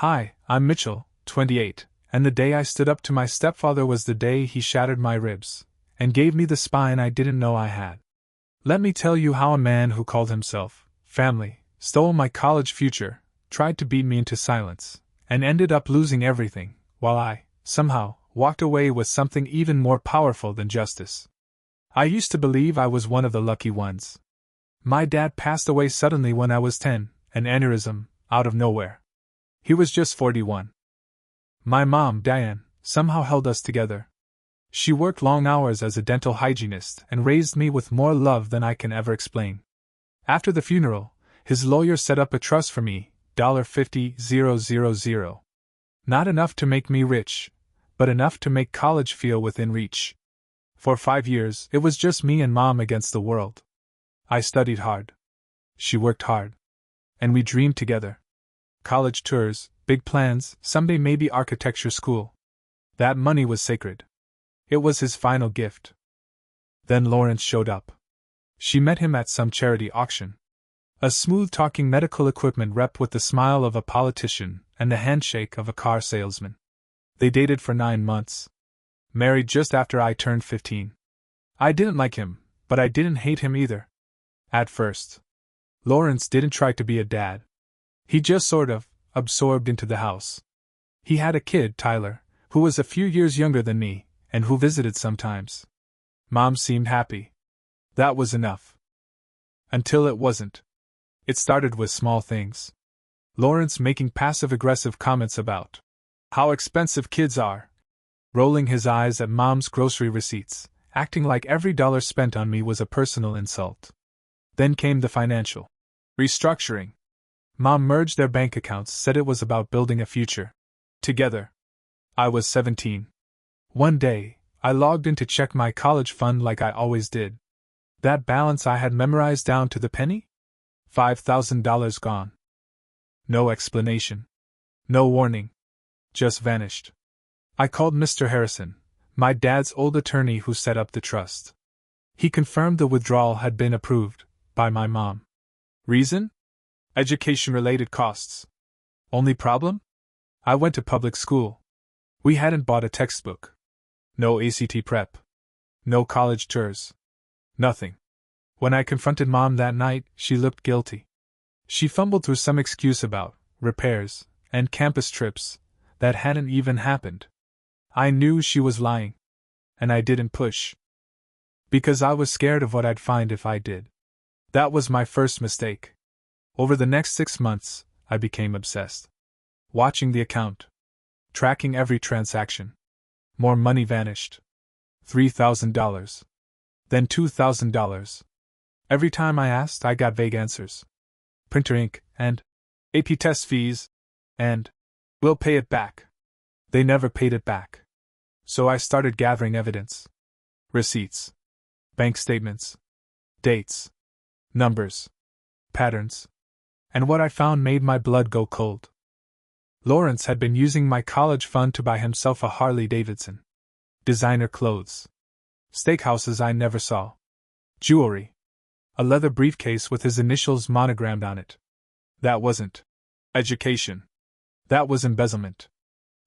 Hi, I'm Mitchell, 28, and the day I stood up to my stepfather was the day he shattered my ribs and gave me the spine I didn't know I had. Let me tell you how a man who called himself family stole my college future, tried to beat me into silence, and ended up losing everything, while I, somehow, walked away with something even more powerful than justice. I used to believe I was one of the lucky ones. My dad passed away suddenly when I was 10, an aneurysm, out of nowhere. He was just 41. My mom, Diane, somehow held us together. She worked long hours as a dental hygienist and raised me with more love than I can ever explain. After the funeral, his lawyer set up a trust for me, $50,000. Not enough to make me rich, but enough to make college feel within reach. For 5 years, it was just me and Mom against the world. I studied hard. She worked hard. And we dreamed together. College tours, big plans, someday maybe architecture school. That money was sacred. It was his final gift. Then Lawrence showed up. She met him at some charity auction. A smooth-talking medical equipment rep with the smile of a politician and the handshake of a car salesman. They dated for 9 months. Married just after I turned 15. I didn't like him, but I didn't hate him either. At first. Lawrence didn't try to be a dad. He just sort of absorbed into the house. He had a kid, Tyler, who was a few years younger than me, and who visited sometimes. Mom seemed happy. That was enough. Until it wasn't. It started with small things. Lawrence making passive-aggressive comments about how expensive kids are, rolling his eyes at Mom's grocery receipts, acting like every dollar spent on me was a personal insult. Then came the financial restructuring. Mom merged their bank accounts, said it was about building a future together. I was 17. One day, I logged in to check my college fund like I always did. That balance I had memorized down to the penny? $5,000 gone. No explanation. No warning. Just vanished. I called Mr. Harrison, my dad's old attorney who set up the trust. He confirmed the withdrawal had been approved by my mom. Reason? Education-related costs. Only problem? I went to public school. We hadn't bought a textbook. No ACT prep. No college tours. Nothing. When I confronted Mom that night, she looked guilty. She fumbled through some excuse about repairs and campus trips that hadn't even happened. I knew she was lying. And I didn't push. Because I was scared of what I'd find if I did. That was my first mistake. Over the next 6 months, I became obsessed. Watching the account. Tracking every transaction. More money vanished. $3,000. Then $2,000. Every time I asked, I got vague answers. Printer ink, and AP test fees, and we'll pay it back. They never paid it back. So I started gathering evidence. Receipts. Bank statements. Dates. Numbers. Patterns. And what I found made my blood go cold. Lawrence had been using my college fund to buy himself a Harley Davidson. Designer clothes. Steakhouses I never saw. Jewelry. A leather briefcase with his initials monogrammed on it. That wasn't education. That was embezzlement.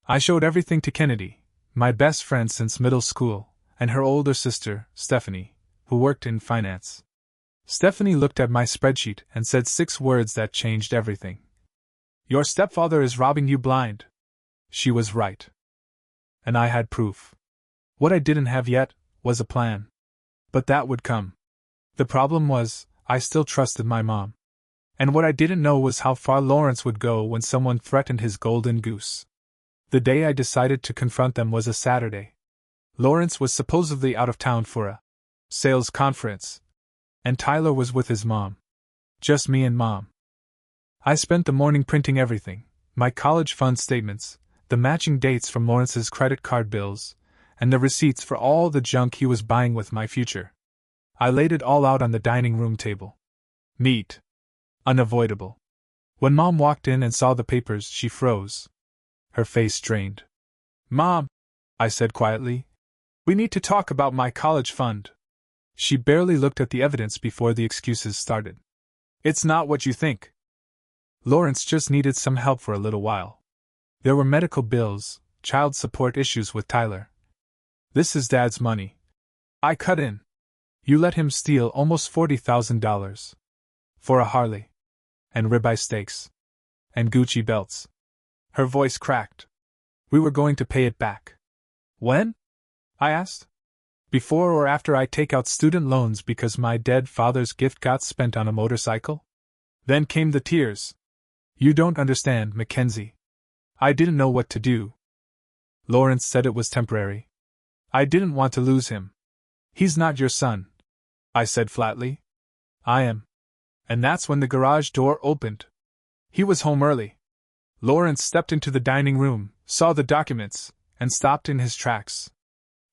I showed everything to Kennedy, my best friend since middle school, and her older sister, Stephanie, who worked in finance. Stephanie looked at my spreadsheet and said 6 words that changed everything. Your stepfather is robbing you blind. She was right. And I had proof. What I didn't have yet was a plan. But that would come. The problem was, I still trusted my mom. And what I didn't know was how far Lawrence would go when someone threatened his golden goose. The day I decided to confront them was a Saturday. Lawrence was supposedly out of town for a sales conference. And Tyler was with his mom. Just me and Mom. I spent the morning printing everything, my college fund statements, the matching dates from Lawrence's credit card bills, and the receipts for all the junk he was buying with my future. I laid it all out on the dining room table. Neat. Unavoidable. When Mom walked in and saw the papers, she froze. Her face strained. Mom, I said quietly, we need to talk about my college fund. She barely looked at the evidence before the excuses started. It's not what you think. Lawrence just needed some help for a little while. There were medical bills, child support issues with Tyler. This is Dad's money. I cut in. You let him steal almost $40,000. For a Harley. And ribeye steaks. And Gucci belts. Her voice cracked. We were going to pay it back. When? I asked. Before or after I take out student loans because my dead father's gift got spent on a motorcycle? Then came the tears. You don't understand, Mackenzie. I didn't know what to do. Lawrence said it was temporary. I didn't want to lose him. He's not your son, I said flatly. I am. And that's when the garage door opened. He was home early. Lawrence stepped into the dining room, saw the documents, and stopped in his tracks.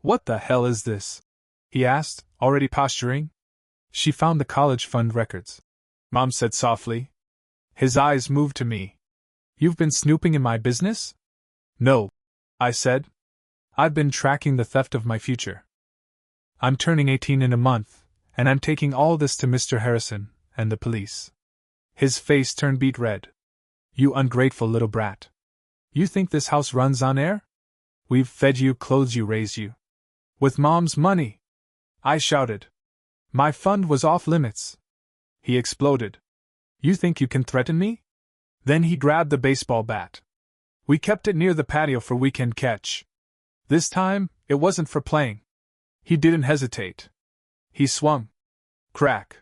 What the hell is this? He asked, already posturing. She found the college fund records, Mom said softly. His eyes moved to me. You've been snooping in my business? No, I said. I've been tracking the theft of my future. I'm turning 18 in a month, and I'm taking all this to Mr. Harrison and the police. His face turned beet red. You ungrateful little brat. You think this house runs on air? We've fed you, clothed you, raised you. With Mom's money! I shouted. My fund was off limits. He exploded. You think you can threaten me? Then he grabbed the baseball bat. We kept it near the patio for weekend catch. This time, it wasn't for playing. He didn't hesitate. He swung. Crack.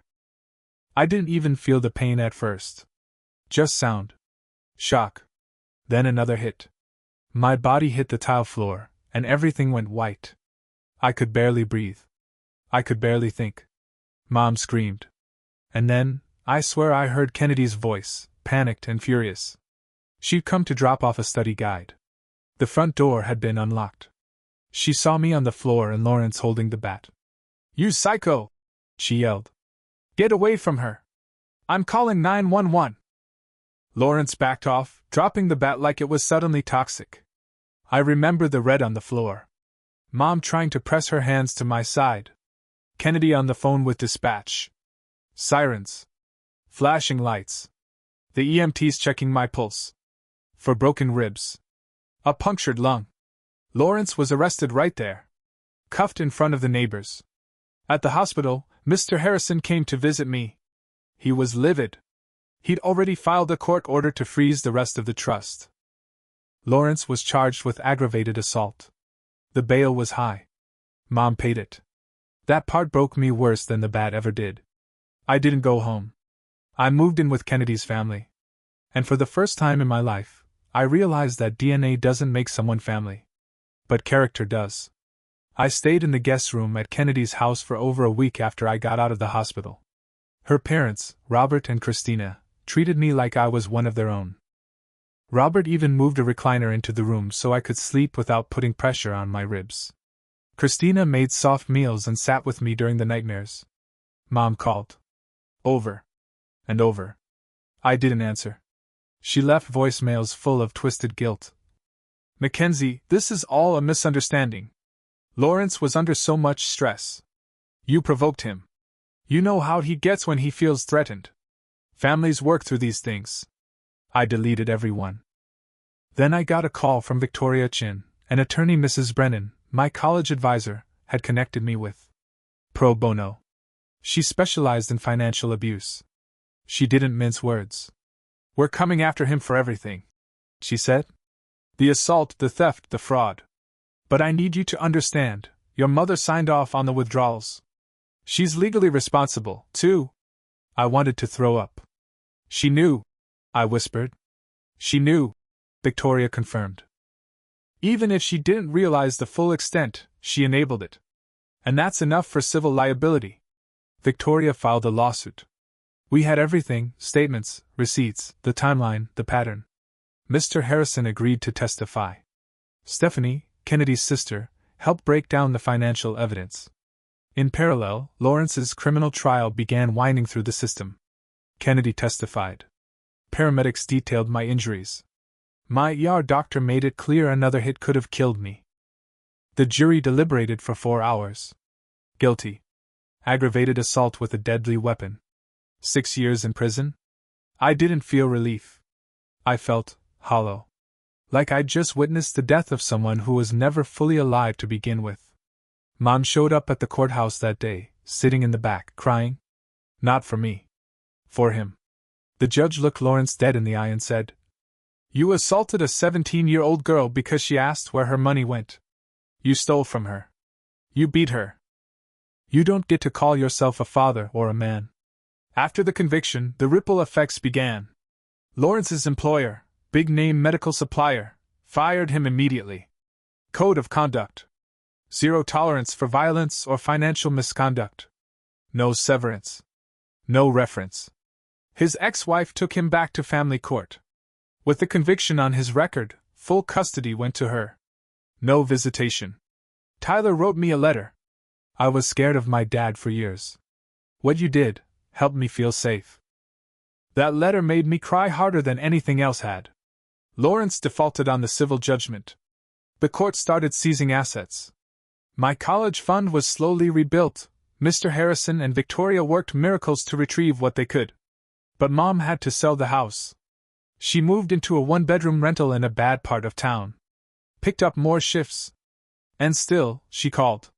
I didn't even feel the pain at first. Just sound. Shock. Then another hit. My body hit the tile floor, and everything went white. I could barely breathe. I could barely think. Mom screamed. And then, I swear I heard Kennedy's voice, panicked and furious. She'd come to drop off a study guide. The front door had been unlocked. She saw me on the floor and Lawrence holding the bat. You psycho! She yelled. Get away from her! I'm calling 911! Lawrence backed off, dropping the bat like it was suddenly toxic. I remember the red on the floor. Mom trying to press her hands to my side. Kennedy on the phone with dispatch. Sirens. Flashing lights. The EMTs checking my pulse. For broken ribs. A punctured lung. Lawrence was arrested right there. Cuffed in front of the neighbors. At the hospital, Mr. Harrison came to visit me. He was livid. He'd already filed a court order to freeze the rest of the trust. Lawrence was charged with aggravated assault. The bail was high. Mom paid it. That part broke me worse than the bat ever did. I didn't go home. I moved in with Kennedy's family. And for the first time in my life, I realized that DNA doesn't make someone family. But character does. I stayed in the guest room at Kennedy's house for over a week after I got out of the hospital. Her parents, Robert and Christina, treated me like I was one of their own. Robert even moved a recliner into the room so I could sleep without putting pressure on my ribs. Christina made soft meals and sat with me during the nightmares. Mom called. Over. And over. I didn't answer. She left voicemails full of twisted guilt. Mackenzie, this is all a misunderstanding. Lawrence was under so much stress. You provoked him. You know how he gets when he feels threatened. Families work through these things. I deleted everyone. Then I got a call from Victoria Chin, an attorney Mrs. Brennan, my college advisor, had connected me with. Pro bono. She specialized in financial abuse. She didn't mince words. We're coming after him for everything, she said. The assault, the theft, the fraud. But I need you to understand, your mother signed off on the withdrawals. She's legally responsible, too. I wanted to throw up. She knew, I whispered. She knew, Victoria confirmed. Even if she didn't realize the full extent, she enabled it. And that's enough for civil liability. Victoria filed a lawsuit. We had everything, statements, receipts, the timeline, the pattern. Mr. Harrison agreed to testify. Stephanie, Kennedy's sister, helped break down the financial evidence. In parallel, Lawrence's criminal trial began winding through the system. Kennedy testified. Paramedics detailed my injuries. My ER doctor made it clear another hit could have killed me. The jury deliberated for 4 hours. Guilty. Aggravated assault with a deadly weapon. 6 years in prison? I didn't feel relief. I felt hollow. Like I'd just witnessed the death of someone who was never fully alive to begin with. Mom showed up at the courthouse that day, sitting in the back, crying. Not for me. For him. The judge looked Lawrence dead in the eye and said, "You assaulted a 17-year-old girl because she asked where her money went. You stole from her. You beat her. You don't get to call yourself a father or a man." After the conviction, the ripple effects began. Lawrence's employer, big-name medical supplier, fired him immediately. Code of conduct. Zero tolerance for violence or financial misconduct. No severance. No reference. His ex-wife took him back to family court. With the conviction on his record, full custody went to her. No visitation. Tyler wrote me a letter. I was scared of my dad for years. What you did helped me feel safe. That letter made me cry harder than anything else had. Lawrence defaulted on the civil judgment. The court started seizing assets. My college fund was slowly rebuilt. Mr. Harrison and Victoria worked miracles to retrieve what they could. But Mom had to sell the house. She moved into a one-bedroom rental in a bad part of town. Picked up more shifts. And still, she called.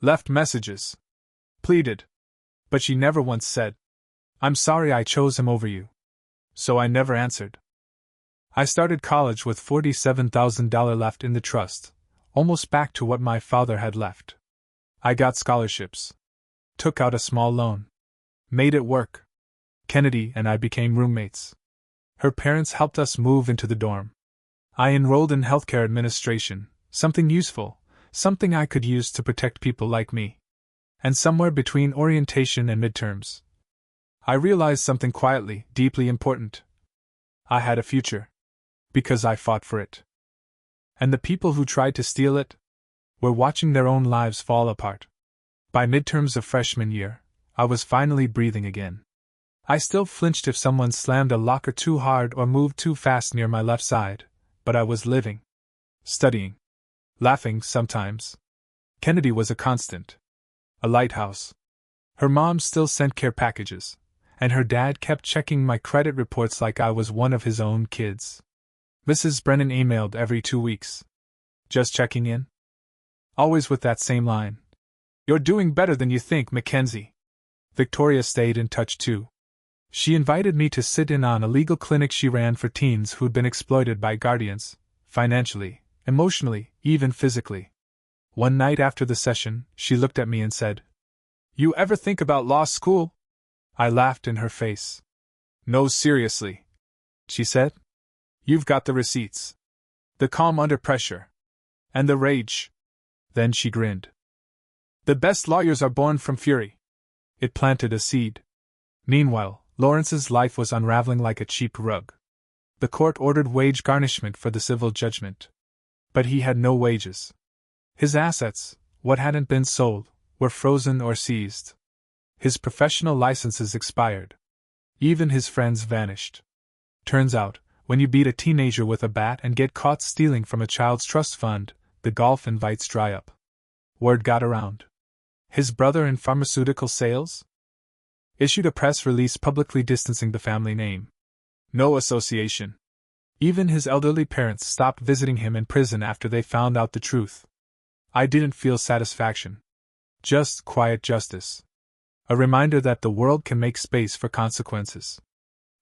Left messages. Pleaded. But she never once said, "I'm sorry I chose him over you." So I never answered. I started college with $47,000 left in the trust, almost back to what my father had left. I got scholarships. Took out a small loan. Made it work. Kennedy and I became roommates. Her parents helped us move into the dorm. I enrolled in healthcare administration, something useful, something I could use to protect people like me. And somewhere between orientation and midterms, I realized something quietly, deeply important. I had a future. Because I fought for it. And the people who tried to steal it were watching their own lives fall apart. By midterms of freshman year, I was finally breathing again. I still flinched if someone slammed a locker too hard or moved too fast near my left side, but I was living. Studying. Laughing sometimes. Kennedy was a constant. A lighthouse. Her mom still sent care packages, and her dad kept checking my credit reports like I was one of his own kids. Mrs. Brennan emailed every 2 weeks. Just checking in? Always with that same line. "You're doing better than you think, Mackenzie." Victoria stayed in touch too. She invited me to sit in on a legal clinic she ran for teens who'd been exploited by guardians, financially, emotionally, even physically. One night after the session, she looked at me and said, "You ever think about law school?" I laughed in her face. "No, seriously," she said. "You've got the receipts. The calm under pressure. And the rage." Then she grinned. "The best lawyers are born from fury." It planted a seed. Meanwhile, Lawrence's life was unraveling like a cheap rug. The court ordered wage garnishment for the civil judgment. But he had no wages. His assets, what hadn't been sold, were frozen or seized. His professional licenses expired. Even his friends vanished. Turns out, when you beat a teenager with a bat and get caught stealing from a child's trust fund, the golf invites dry up. Word got around. His brother in pharmaceutical sales? Issued a press release publicly distancing the family name. No association. Even his elderly parents stopped visiting him in prison after they found out the truth. I didn't feel satisfaction. Just quiet justice. A reminder that the world can make space for consequences.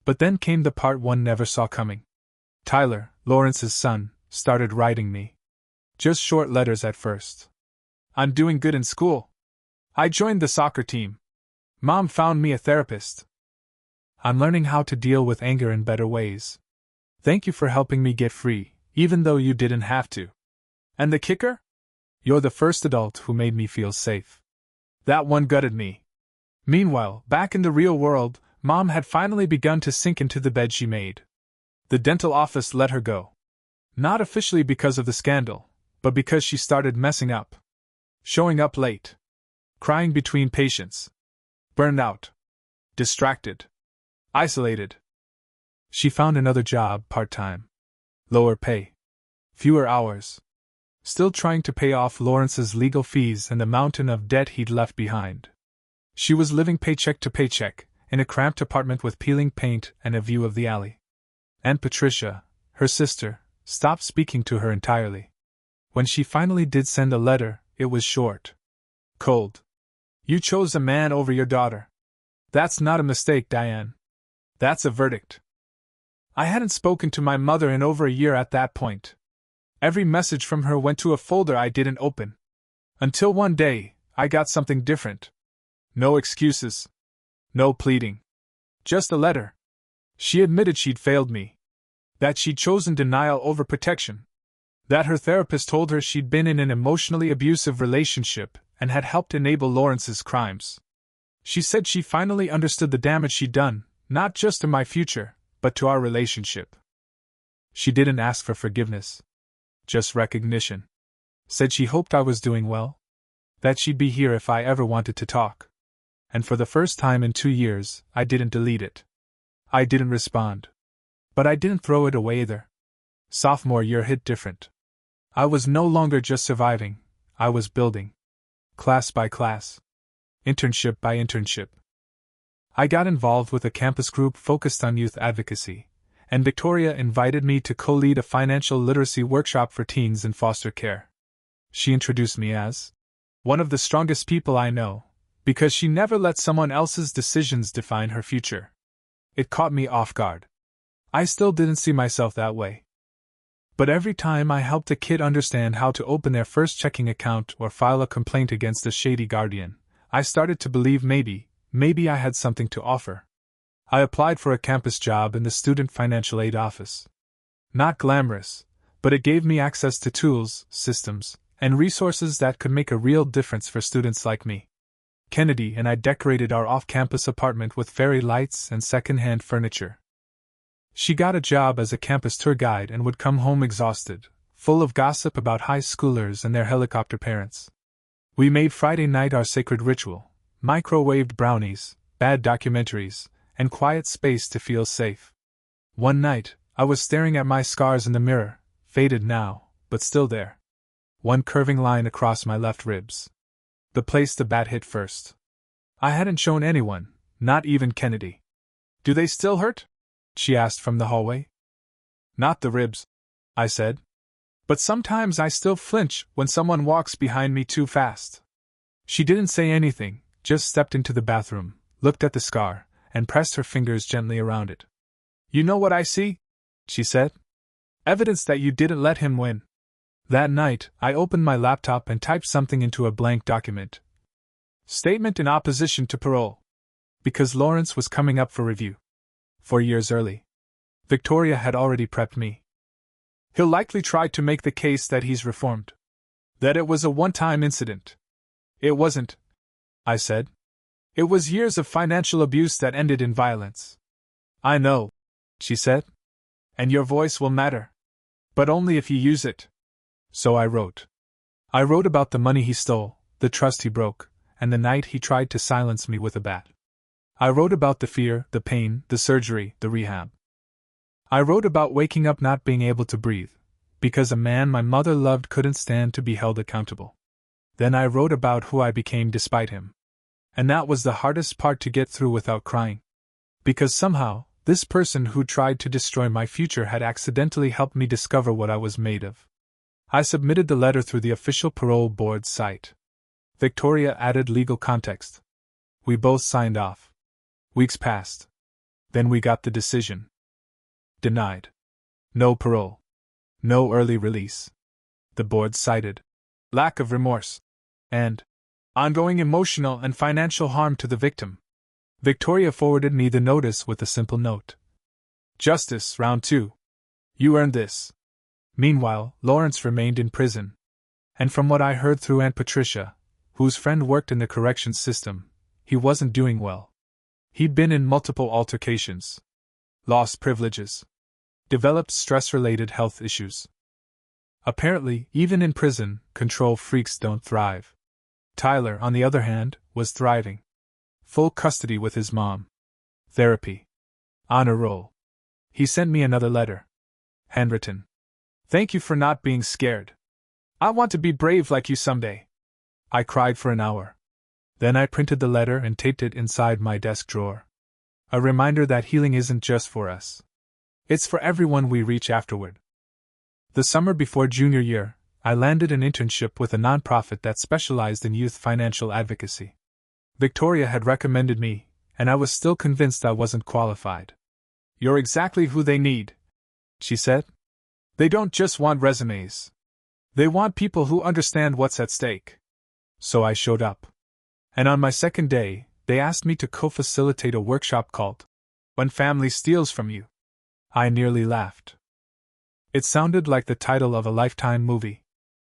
But then came the part one never saw coming. Tyler, Lawrence's son, started writing me. Just short letters at first. "I'm doing good in school. I joined the soccer team. Mom found me a therapist. I'm learning how to deal with anger in better ways. Thank you for helping me get free, even though you didn't have to. And the kicker? You're the first adult who made me feel safe." That one gutted me. Meanwhile, back in the real world, Mom had finally begun to sink into the bed she made. The dental office let her go. Not officially because of the scandal, but because she started messing up. Showing up late. Crying between patients. Burned out. Distracted. Isolated. She found another job part-time. Lower pay. Fewer hours. Still trying to pay off Lawrence's legal fees and the mountain of debt he'd left behind. She was living paycheck to paycheck, in a cramped apartment with peeling paint and a view of the alley. Aunt Patricia, her sister, stopped speaking to her entirely. When she finally did send a letter, it was short. Cold. You chose a man over your daughter. That's not a mistake, Diane. That's a verdict. I hadn't spoken to my mother in over a year at that point. Every message from her went to a folder I didn't open. Until one day, I got something different. No excuses. No pleading. Just a letter. She admitted she'd failed me. That she'd chosen denial over protection. That her therapist told her she'd been in an emotionally abusive relationship and had helped enable Lawrence's crimes. She said she finally understood the damage she'd done, not just to my future, but to our relationship. She didn't ask for forgiveness. Just recognition. Said she hoped I was doing well. That she'd be here if I ever wanted to talk. And for the first time in 2 years, I didn't delete it. I didn't respond. But I didn't throw it away either. Sophomore year hit different. I was no longer just surviving, I was building. Class by class. Internship by internship. I got involved with a campus group focused on youth advocacy, and Victoria invited me to co-lead a financial literacy workshop for teens in foster care. She introduced me as one of the strongest people I know, because she never let someone else's decisions define her future. It caught me off guard. I still didn't see myself that way. But every time I helped a kid understand how to open their first checking account or file a complaint against a shady guardian, I started to believe maybe I had something to offer. I applied for a campus job in the student financial aid office. Not glamorous, but it gave me access to tools, systems, and resources that could make a real difference for students like me. Kennedy and I decorated our off-campus apartment with fairy lights and second-hand furniture. She got a job as a campus tour guide and would come home exhausted, full of gossip about high schoolers and their helicopter parents. We made Friday night our sacred ritual, microwaved brownies, bad documentaries, and quiet space to feel safe. One night, I was staring at my scars in the mirror, faded now, but still there. One curving line across my left ribs. The place the bat hit first. I hadn't shown anyone, not even Kennedy. Do they still hurt? She asked from the hallway. Not the ribs, I said. But sometimes I still flinch when someone walks behind me too fast. She didn't say anything, just stepped into the bathroom, looked at the scar, and pressed her fingers gently around it. You know what I see? She said. Evidence that you didn't let him win. That night, I opened my laptop and typed something into a blank document. Statement in opposition to parole. Because Lawrence was coming up for review. 4 years early. Victoria had already prepped me. He'll likely try to make the case that he's reformed. That it was a one-time incident. It wasn't, I said. It was years of financial abuse that ended in violence. I know, she said. And your voice will matter. But only if you use it. So I wrote. I wrote about the money he stole, the trust he broke, and the night he tried to silence me with a bat. I wrote about the fear, the pain, the surgery, the rehab. I wrote about waking up not being able to breathe, because a man my mother loved couldn't stand to be held accountable. Then I wrote about who I became despite him. And that was the hardest part to get through without crying. Because somehow, this person who tried to destroy my future had accidentally helped me discover what I was made of. I submitted the letter through the official parole board's site. Victoria added legal context. We both signed off. Weeks passed. Then we got the decision. Denied. No parole. No early release. The board cited lack of remorse and ongoing emotional and financial harm to the victim. Victoria forwarded me the notice with a simple note. Justice, round 2. You earned this. Meanwhile, Lawrence remained in prison. And from what I heard through Aunt Patricia, whose friend worked in the corrections system, he wasn't doing well. He'd been in multiple altercations. Lost privileges. Developed stress-related health issues. Apparently, even in prison, control freaks don't thrive. Tyler, on the other hand, was thriving. Full custody with his mom. Therapy. Honor roll. He sent me another letter. Handwritten. Thank you for not being scared. I want to be brave like you someday. I cried for an hour. Then I printed the letter and taped it inside my desk drawer. A reminder that healing isn't just for us. It's for everyone we reach afterward. The summer before junior year, I landed an internship with a nonprofit that specialized in youth financial advocacy. Victoria had recommended me, and I was still convinced I wasn't qualified. "You're exactly who they need," she said. "They don't just want resumes. They want people who understand what's at stake." So I showed up. And on my second day, they asked me to co-facilitate a workshop called "When Family Steals From You." I nearly laughed. It sounded like the title of a Lifetime movie.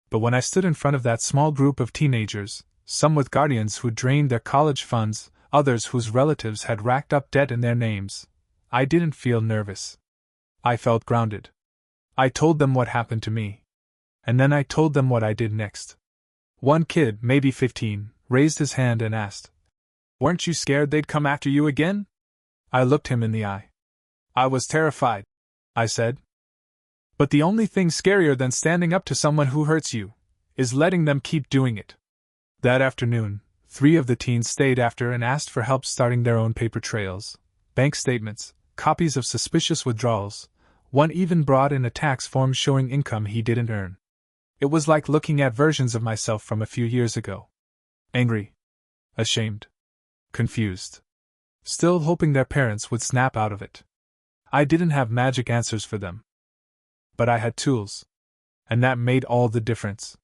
But when I stood in front of that small group of teenagers, some with guardians who drained their college funds, others whose relatives had racked up debt in their names, I didn't feel nervous. I felt grounded. I told them what happened to me. And then I told them what I did next. One kid, maybe 15, raised his hand and asked, "Weren't you scared they'd come after you again?" I looked him in the eye. "I was terrified," I said. "But the only thing scarier than standing up to someone who hurts you is letting them keep doing it." That afternoon, 3 of the teens stayed after and asked for help starting their own paper trails, bank statements, copies of suspicious withdrawals. One even brought in a tax form showing income he didn't earn. It was like looking at versions of myself from a few years ago. Angry, ashamed, confused, still hoping their parents would snap out of it. I didn't have magic answers for them. But I had tools. And that made all the difference.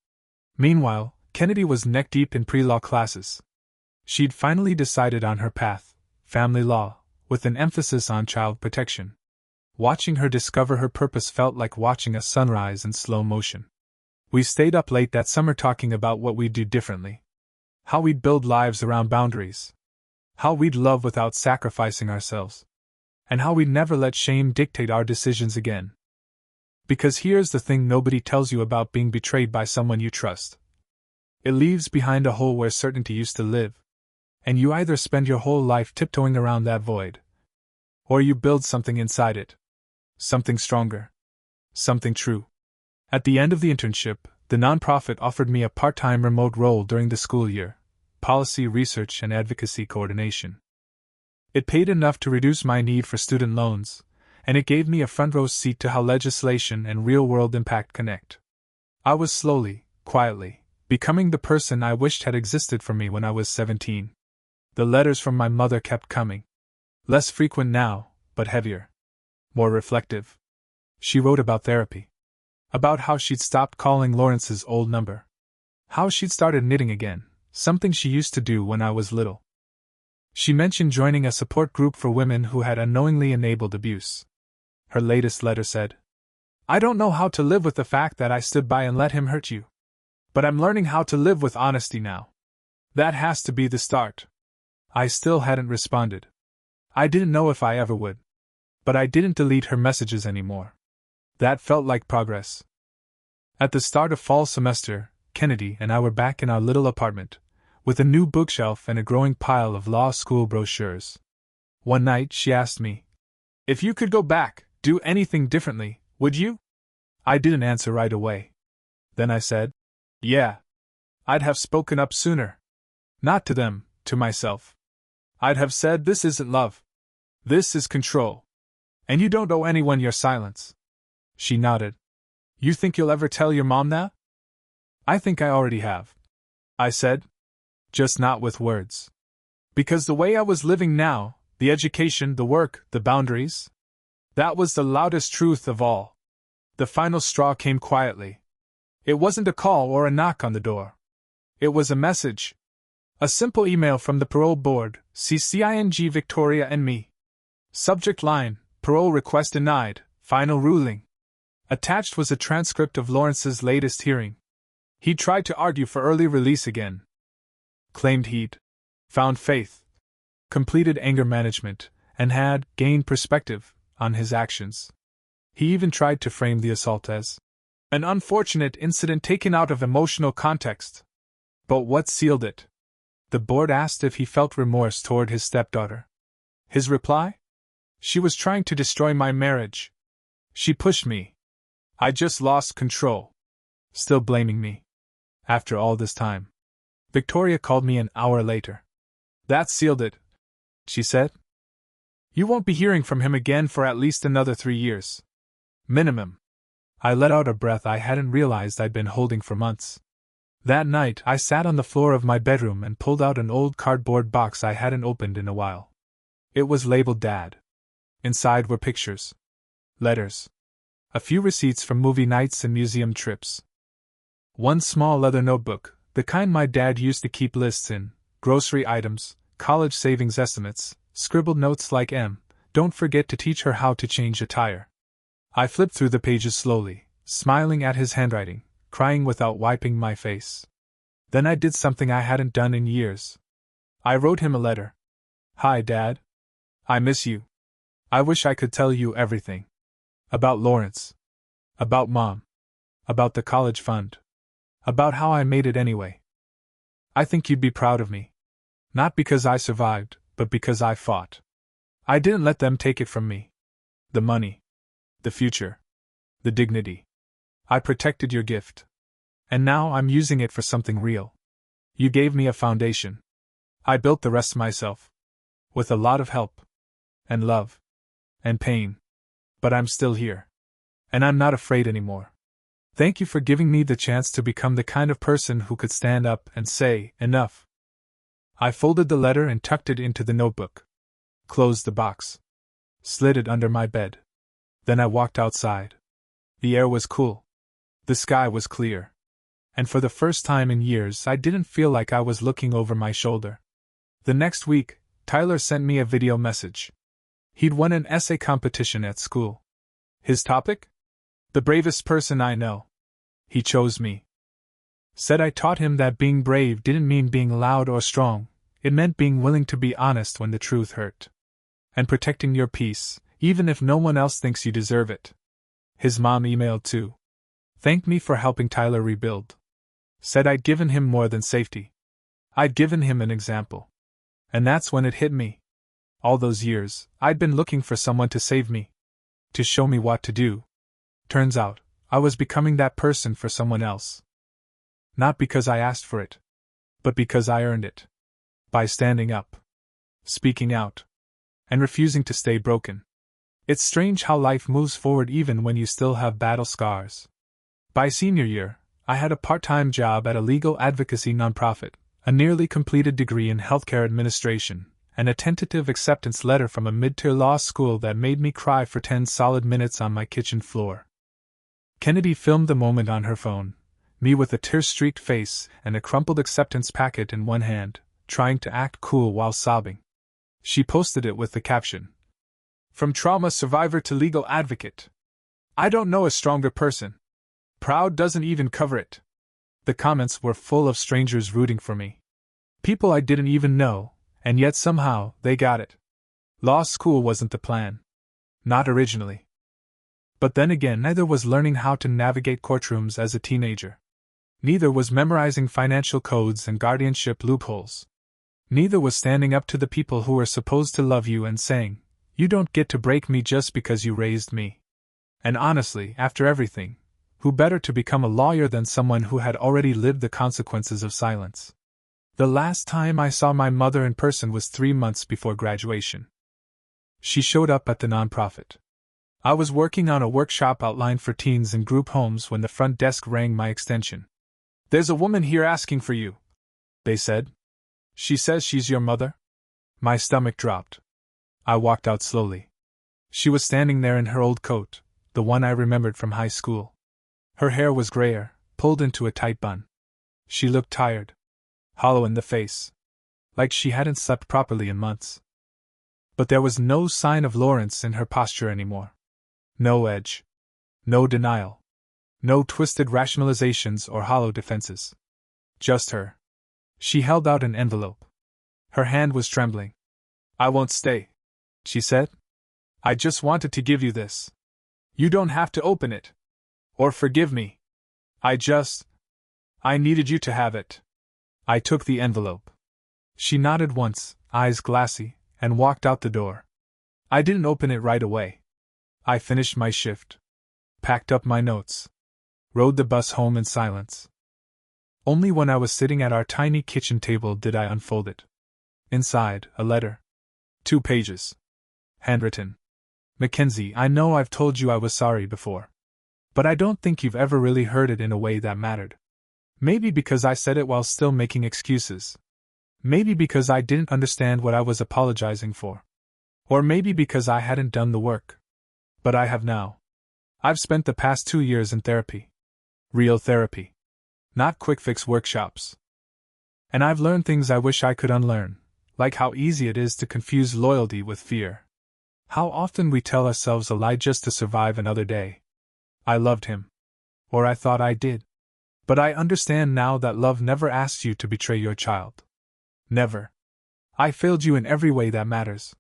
Meanwhile, Kennedy was neck-deep in pre-law classes. She'd finally decided on her path, family law, with an emphasis on child protection. Watching her discover her purpose felt like watching a sunrise in slow motion. We stayed up late that summer talking about what we'd do differently. How we'd build lives around boundaries. How we'd love without sacrificing ourselves. And how we'd never let shame dictate our decisions again. Because here's the thing nobody tells you about being betrayed by someone you trust. It leaves behind a hole where certainty used to live. And you either spend your whole life tiptoeing around that void, or you build something inside it. Something stronger. Something true. At the end of the internship, the nonprofit offered me a part-time remote role during the school year, policy research and advocacy coordination. It paid enough to reduce my need for student loans, and it gave me a front-row seat to how legislation and real-world impact connect. I was slowly, quietly, becoming the person I wished had existed for me when I was 17. The letters from my mother kept coming. Less frequent now, but heavier. More reflective. She wrote about therapy. About how she'd stopped calling Lawrence's old number. How she'd started knitting again, something she used to do when I was little. She mentioned joining a support group for women who had unknowingly enabled abuse. Her latest letter said, "I don't know how to live with the fact that I stood by and let him hurt you. But I'm learning how to live with honesty now. That has to be the start." I still hadn't responded. I didn't know if I ever would. But I didn't delete her messages anymore. That felt like progress. At the start of fall semester, Kennedy and I were back in our little apartment, with a new bookshelf and a growing pile of law school brochures. One night she asked me, "If you could go back, do anything differently, would you?" I didn't answer right away. Then I said, "Yeah. I'd have spoken up sooner. Not to them, to myself. I'd have said, this isn't love. This is control. And you don't owe anyone your silence." She nodded. "You think you'll ever tell your mom that?" "I think I already have," I said. "Just not with words. Because the way I was living now, the education, the work, the boundaries, that was the loudest truth of all." The final straw came quietly. It wasn't a call or a knock on the door. It was a message. A simple email from the parole board, CCING Victoria and me. Subject line, "Parole request denied, final ruling." Attached was a transcript of Lawrence's latest hearing. He tried to argue for early release again. Claimed he'd found faith, completed anger management, and had gained perspective on his actions. He even tried to frame the assault as an unfortunate incident taken out of emotional context. But what sealed it? The board asked if he felt remorse toward his stepdaughter. His reply? "She was trying to destroy my marriage. She pushed me. I just lost control." Still blaming me. After all this time. Victoria called me an hour later. "That sealed it," she said. "You won't be hearing from him again for at least another 3 years. Minimum." I let out a breath I hadn't realized I'd been holding for months. That night, I sat on the floor of my bedroom and pulled out an old cardboard box I hadn't opened in a while. It was labeled Dad. Inside were pictures, letters, a few receipts from movie nights and museum trips. One small leather notebook, the kind my dad used to keep lists in, grocery items, college savings estimates, scribbled notes like "Don't forget to teach her how to change a tire." I flipped through the pages slowly, smiling at his handwriting, crying without wiping my face. Then I did something I hadn't done in years. I wrote him a letter. "Hi, Dad. I miss you. I wish I could tell you everything. About Lawrence. About Mom. About the college fund. About how I made it anyway. I think you'd be proud of me. Not because I survived, but because I fought. I didn't let them take it from me. The money. The future. The dignity. I protected your gift. And now I'm using it for something real. You gave me a foundation. I built the rest myself. With a lot of help. And love. And pain. But I'm still here. And I'm not afraid anymore. Thank you for giving me the chance to become the kind of person who could stand up and say, enough." I folded the letter and tucked it into the notebook. Closed the box. Slid it under my bed. Then I walked outside. The air was cool. The sky was clear. And for the first time in years, I didn't feel like I was looking over my shoulder. The next week, Tyler sent me a video message. He'd won an essay competition at school. His topic? The bravest person I know. He chose me. Said I taught him that being brave didn't mean being loud or strong, it meant being willing to be honest when the truth hurt. And protecting your peace, even if no one else thinks you deserve it. His mom emailed too. Thanked me for helping Tyler rebuild. Said I'd given him more than safety. I'd given him an example. And that's when it hit me. All those years, I'd been looking for someone to save me. To show me what to do. Turns out, I was becoming that person for someone else. Not because I asked for it, but because I earned it. By standing up, speaking out, and refusing to stay broken. It's strange how life moves forward even when you still have battle scars. By senior year, I had a part-time job at a legal advocacy nonprofit, a nearly completed degree in healthcare administration, and a tentative acceptance letter from a mid-tier law school that made me cry for 10 solid minutes on my kitchen floor. Kennedy filmed the moment on her phone, me with a tear-streaked face and a crumpled acceptance packet in one hand, trying to act cool while sobbing. She posted it with the caption, "From trauma survivor to legal advocate. I don't know a stronger person. Proud doesn't even cover it." The comments were full of strangers rooting for me. People I didn't even know, and yet somehow they got it. Law school wasn't the plan. Not originally. But then again, neither was learning how to navigate courtrooms as a teenager. Neither was memorizing financial codes and guardianship loopholes. Neither was standing up to the people who were supposed to love you and saying, "You don't get to break me just because you raised me." And honestly, after everything, who better to become a lawyer than someone who had already lived the consequences of silence? The last time I saw my mother in person was 3 months before graduation. She showed up at the nonprofit. I was working on a workshop outlined for teens in group homes when the front desk rang my extension. "There's a woman here asking for you," they said. "She says she's your mother." My stomach dropped. I walked out slowly. She was standing there in her old coat, the one I remembered from high school. Her hair was grayer, pulled into a tight bun. She looked tired. Hollow in the face. Like she hadn't slept properly in months. But there was no sign of Lawrence in her posture anymore. No edge. No denial. No twisted rationalizations or hollow defenses. Just her. She held out an envelope. Her hand was trembling. "I won't stay," she said. "I just wanted to give you this. You don't have to open it. Or forgive me. I needed you to have it." I took the envelope. She nodded once, eyes glassy, and walked out the door. I didn't open it right away. I finished my shift. Packed up my notes. Rode the bus home in silence. Only when I was sitting at our tiny kitchen table did I unfold it. Inside, a letter. 2 pages. Handwritten. "Mackenzie, I know I've told you I was sorry before. But I don't think you've ever really heard it in a way that mattered. Maybe because I said it while still making excuses. Maybe because I didn't understand what I was apologizing for. Or maybe because I hadn't done the work. But I have now. I've spent the past 2 years in therapy. Real therapy. Not quick-fix workshops. And I've learned things I wish I could unlearn, like how easy it is to confuse loyalty with fear. How often we tell ourselves a lie just to survive another day. I loved him. Or I thought I did. But I understand now that love never asks you to betray your child. Never. I failed you in every way that matters.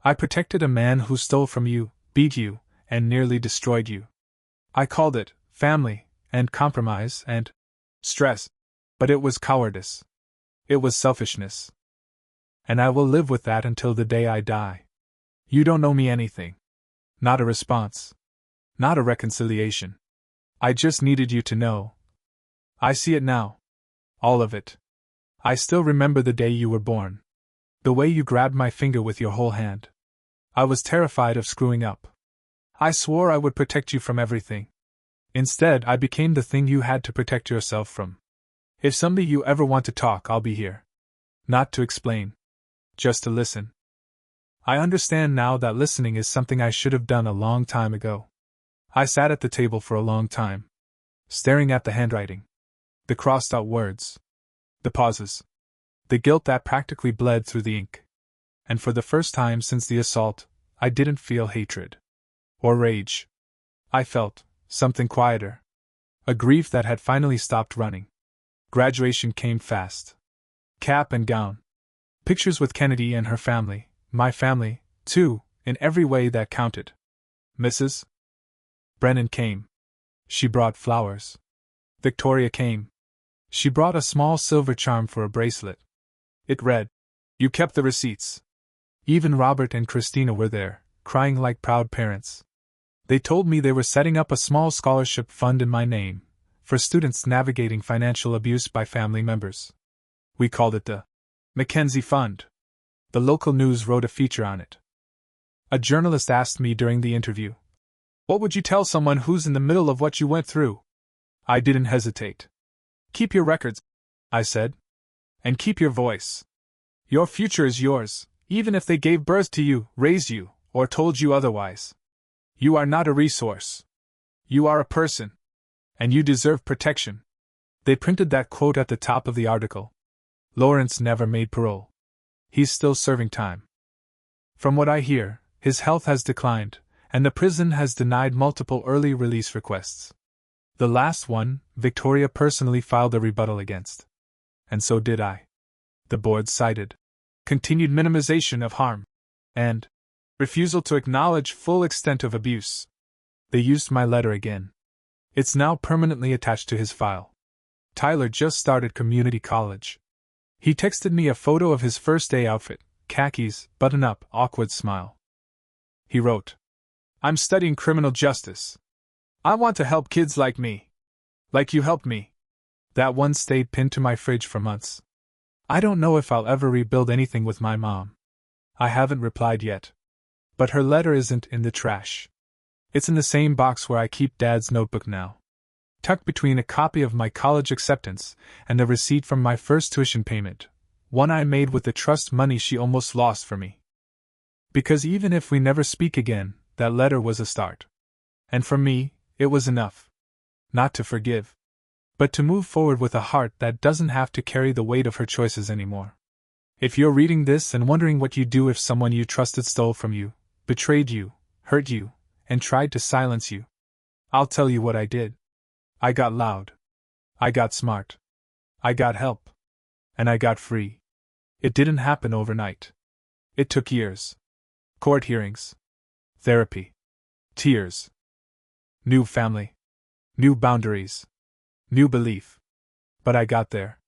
I protected a man who stole from you, beat you, and nearly destroyed you. I called it family, and compromise, and stress. But it was cowardice. It was selfishness. And I will live with that until the day I die. You don't owe me anything. Not a response. Not a reconciliation. I just needed you to know. I see it now. All of it. I still remember the day you were born. The way you grabbed my finger with your whole hand. I was terrified of screwing up. I swore I would protect you from everything. Instead, I became the thing you had to protect yourself from. If someday you ever want to talk, I'll be here. Not to explain. Just to listen. I understand now that listening is something I should have done a long time ago. I sat at the table for a long time, staring at the handwriting, the crossed-out words, the pauses, the guilt that practically bled through the ink. And for the first time since the assault, I didn't feel hatred. Or rage. I felt something quieter. A grief that had finally stopped running. Graduation came fast. Cap and gown. Pictures with Kennedy and her family, my family, too, in every way that counted. Mrs. Brennan came. She brought flowers. Victoria came. She brought a small silver charm for a bracelet. It read, "You kept the receipts." Even Robert and Christina were there, crying like proud parents. They told me they were setting up a small scholarship fund in my name, for students navigating financial abuse by family members. We called it the Mackenzie Fund. The local news wrote a feature on it. A journalist asked me during the interview, "What would you tell someone who's in the middle of what you went through?" I didn't hesitate. "Keep your records," I said. "And keep your voice. Your future is yours, even if they gave birth to you, raised you, or told you otherwise. You are not a resource. You are a person. And you deserve protection." They printed that quote at the top of the article. Lawrence never made parole. He's still serving time. From what I hear, his health has declined, and the prison has denied multiple early release requests. The last one, Victoria personally filed a rebuttal against. And so did I. The board cited continued minimization of harm and refusal to acknowledge full extent of abuse. They used my letter again. It's now permanently attached to his file. Tyler just started community college. He texted me a photo of his first day outfit, khakis, button-up, awkward smile. He wrote, "I'm studying criminal justice. I want to help kids like me. Like you helped me." That one stayed pinned to my fridge for months. I don't know if I'll ever rebuild anything with my mom. I haven't replied yet. But her letter isn't in the trash. It's in the same box where I keep Dad's notebook now. Tucked between a copy of my college acceptance and the receipt from my first tuition payment, one I made with the trust money she almost lost for me. Because even if we never speak again, that letter was a start. And for me, it was enough. Not to forgive, but to move forward with a heart that doesn't have to carry the weight of her choices anymore. If you're reading this and wondering what you'd do if someone you trusted stole from you, betrayed you, hurt you, and tried to silence you, I'll tell you what I did. I got loud. I got smart. I got help. And I got free. It didn't happen overnight. It took years. Court hearings. Therapy. Tears. New family. New boundaries. New belief. But I got there.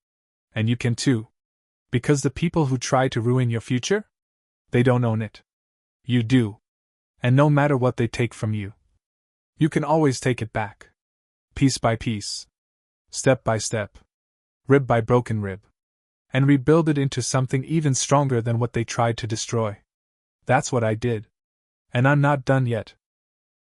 And you can too. Because the people who try to ruin your future? They don't own it. You do. And no matter what they take from you, you can always take it back. Piece by piece. Step by step. Rib by broken rib. And rebuild it into something even stronger than what they tried to destroy. That's what I did. And I'm not done yet.